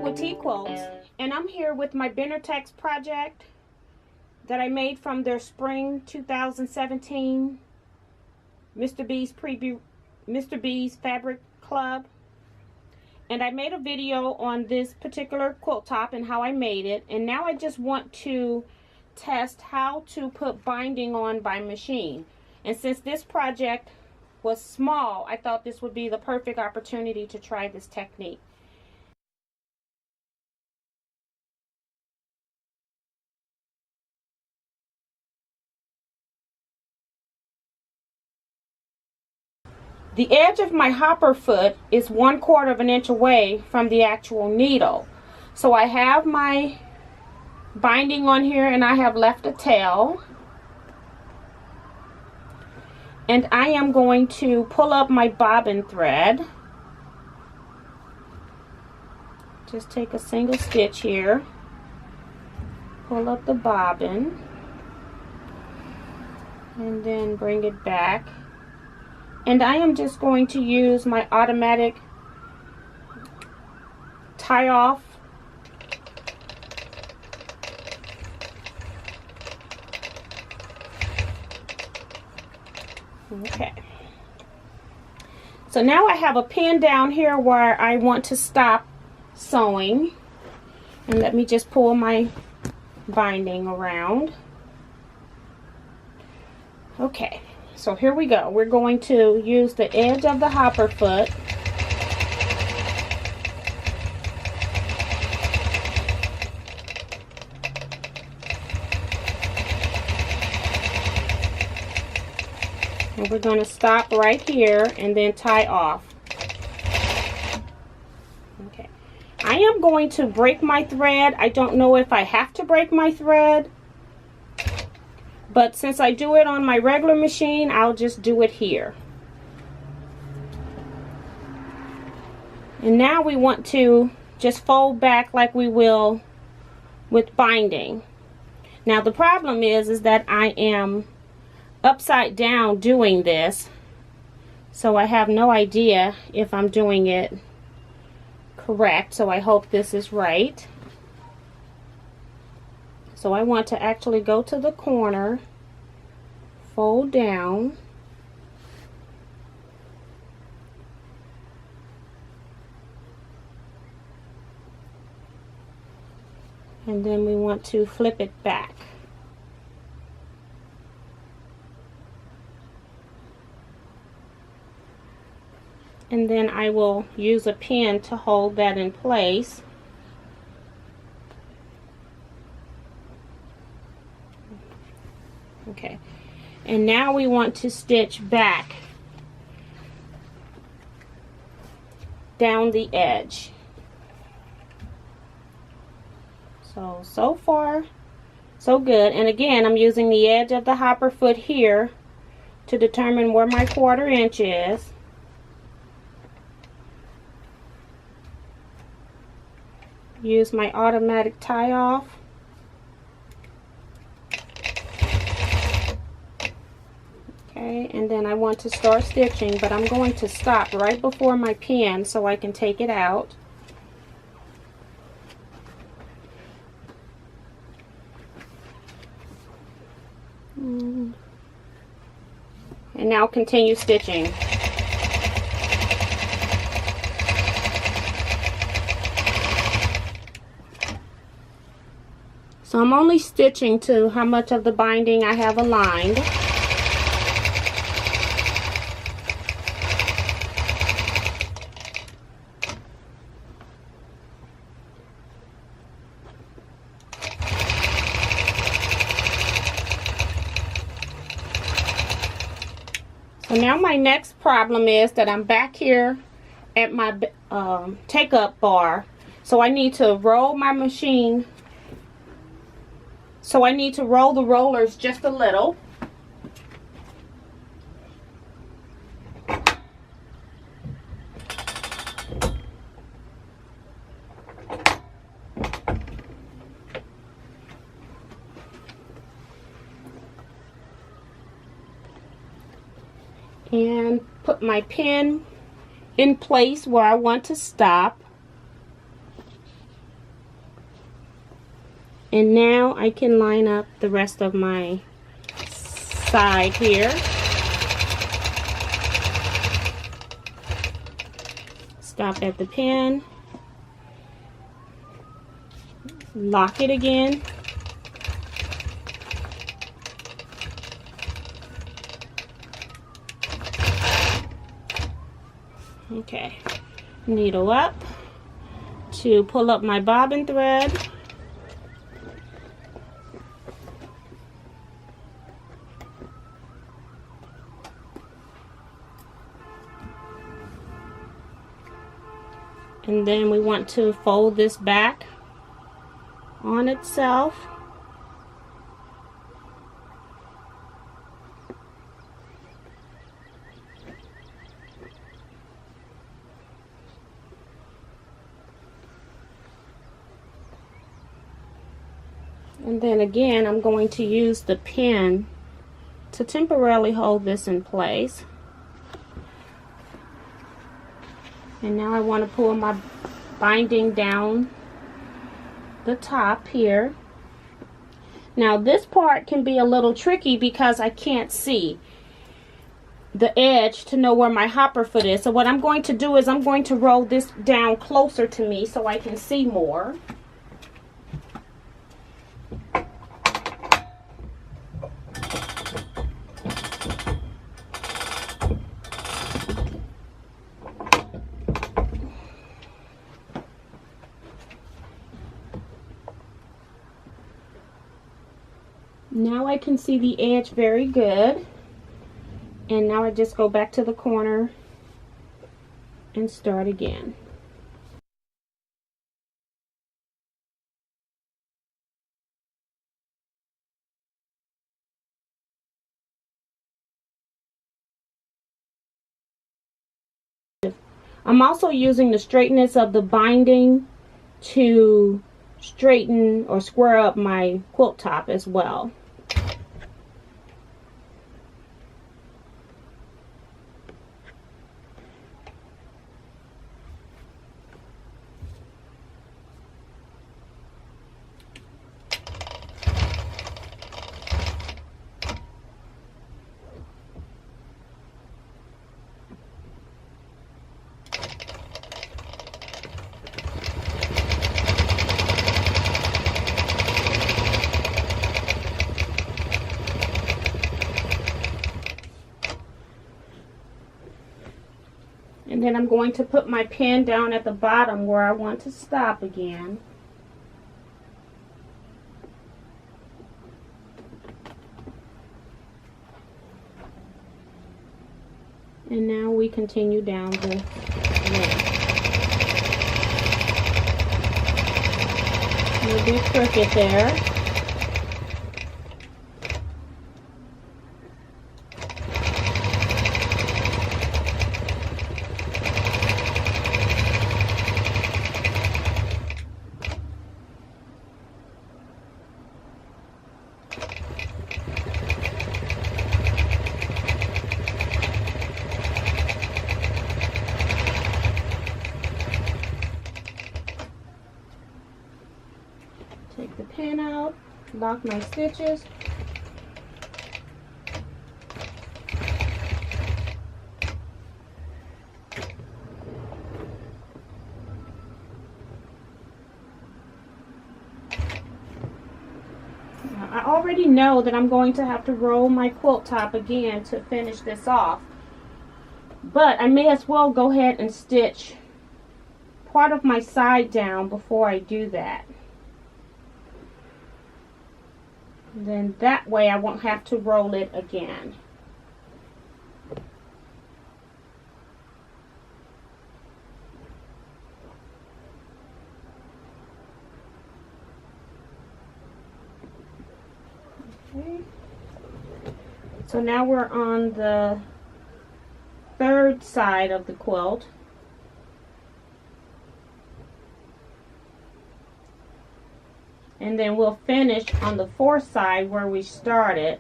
With TeaQuilts, and I'm here with my Text project that I made from their spring 2017 Mr. B's Fabric Club. And I made a video on this particular quilt top and how I made it, and now I just want to test how to put binding on by machine. And since this project was small, I thought this would be the perfect opportunity to try this technique. The edge of my hopper foot is 1/4 of an inch away from the actual needle. So I have my binding on here and I have left a tail. And I am going to pull up my bobbin thread. Just take a single stitch here. Pull up the bobbin. And then bring it back. And I am just going to use my automatic tie off. Okay. So now I have a pin down here where I want to stop sewing. And let me just pull my binding around. Okay. So here we go. We're going to use the edge of the hopper foot. And we're going to stop right here and then tie off. Okay. I am going to break my thread. I don't know if I have to break my thread, but since I do it on my regular machine, I'll just do it here. And now we want to just fold back like we will with binding. Now the problem is that I am upside down doing this, so I have no idea if I'm doing it correct. So I hope this is right. So I want to actually go to the corner, fold down, and then we want to flip it back. And then I will use a pin to hold that in place. Okay, and now we want to stitch back down the edge. So far so good. And again, I'm using the edge of the hopper foot here to determine where my 1/4 inch is. Use my automatic tie off. Okay, and then I want to start stitching, but I'm going to stop right before my pin so I can take it out. And now continue stitching. So I'm only stitching to how much of the binding I have aligned. So now my next problem is that I'm back here at my take up bar. So I need to roll my machine. So I need to roll the rollers just a little. And put my pin in place where I want to stop. And now I can line up the rest of my side here. Stop at the pin. Lock it again. Okay, needle up to pull up my bobbin thread. And then we want to fold this back on itself. And then again, I'm going to use the pin to temporarily hold this in place. And now I want to pull my binding down the top here. Now this part can be a little tricky because I can't see the edge to know where my hopper foot is. So what I'm going to do is I'm going to roll this down closer to me so I can see more. Now I can see the edge very good. And now I just go back to the corner and start again. I'm also using the straightness of the binding to straighten or square up my quilt top as well. And then I'm going to put my pin down at the bottom where I want to stop again. And now we continue down the length. We'll be crooked there. Take the pin out, lock my stitches. Now, I already know that I'm going to have to roll my quilt top again to finish this off, but I may as well go ahead and stitch part of my side down before I do that. Then that way I won't have to roll it again. Okay. So now we're on the third side of the quilt. And then we'll finish on the fourth side where we started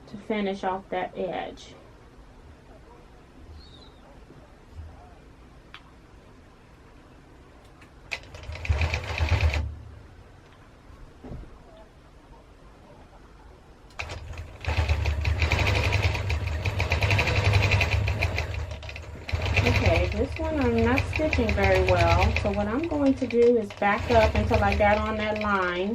to finish off that edge. Okay, this one I'm not stitching very well, so what I'm going to do is back up until I got on that line.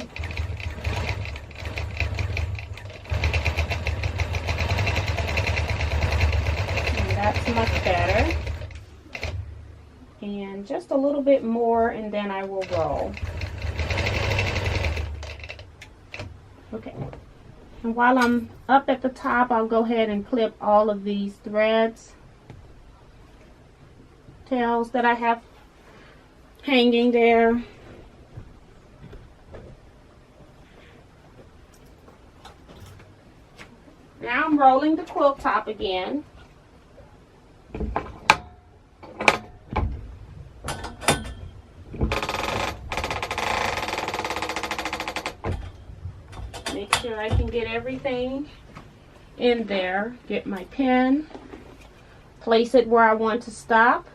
And that's much better. And just a little bit more, and then I will roll. Okay. And while I'm up at the top, I'll go ahead and clip all of these threads, tails that I have hanging there. Now I'm rolling the quilt top again. Make sure I can get everything in there. Get my pin, place it where I want to stop.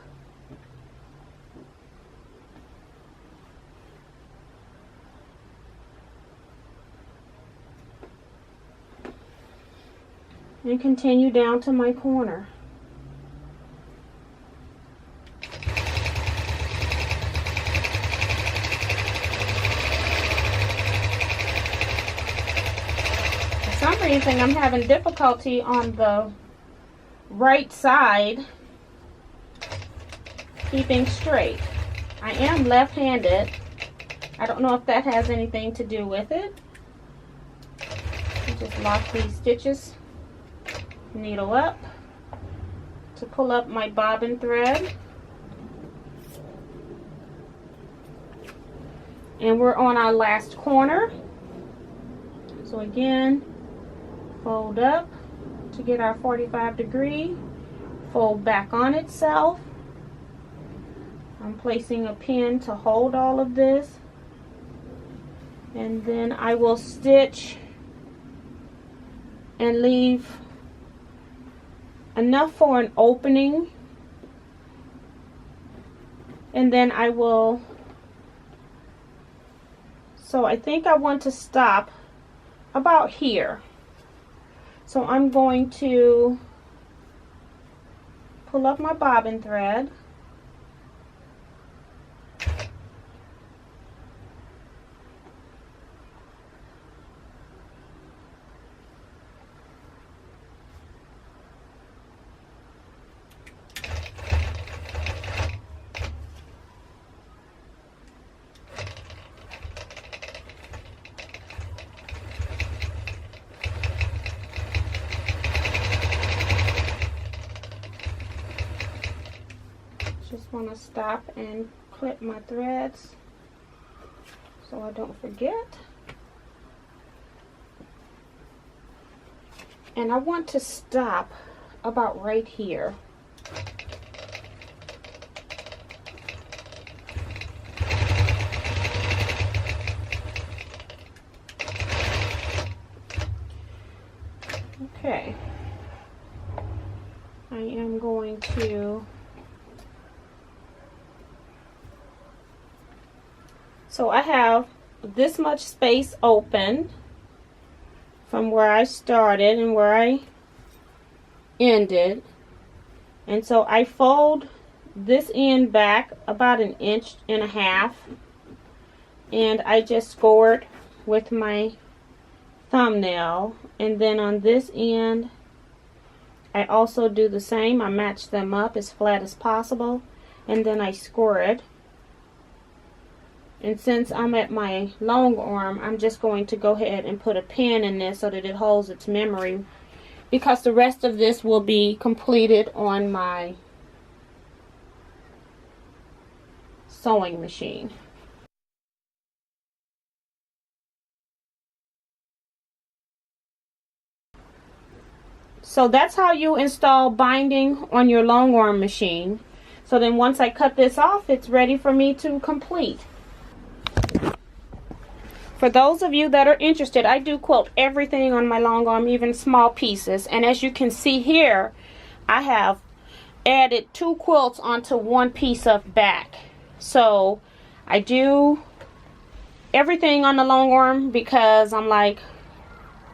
And continue down to my corner. For some reason I'm having difficulty on the right side keeping straight. I am left-handed. I don't know if that has anything to do with it. Just lock these stitches, needle up to pull up my bobbin thread, and we're on our last corner. So again, fold up to get our 45-degree, fold back on itself. I'm placing a pin to hold all of this, and then I will stitch and leave enough for an opening, and then I will, so I think I want to stop about here. So I'm going to pull up my bobbin thread, just want to stop and clip my threads so I don't forget. And I want to stop about right here. Okay. I am going to, so I have this much space open from where I started and where I ended, and so I fold this end back about 1.5 inches, and I just scored with my thumbnail, and then on this end I also do the same. I match them up as flat as possible, and then I score it. And since I'm at my long arm, I'm just going to go ahead and put a pin in this so that it holds its memory, because the rest of this will be completed on my sewing machine. So that's how you install binding on your Longarm machine. So then once I cut this off, it's ready for me to complete. For those of you that are interested, I do quilt everything on my Longarm, even small pieces. And as you can see here, I have added 2 quilts onto 1 piece of back. So I do everything on the Longarm because I'm like,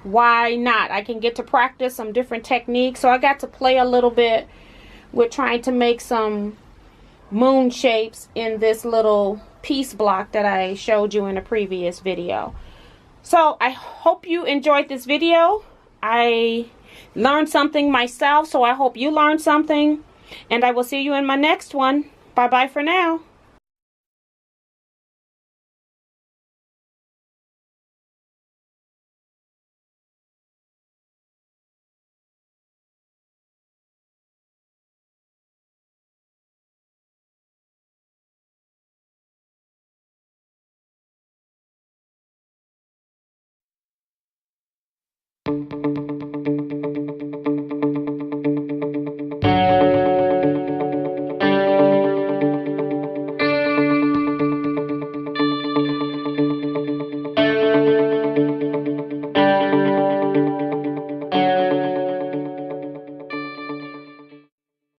why not? I can get to practice some different techniques. So I got to play a little bit with trying to make some moon shapes in this little piece block that I showed you in a previous video. So I hope you enjoyed this video. I learned something myself, so I hope you learned something, and I will see you in my next one. Bye bye for now.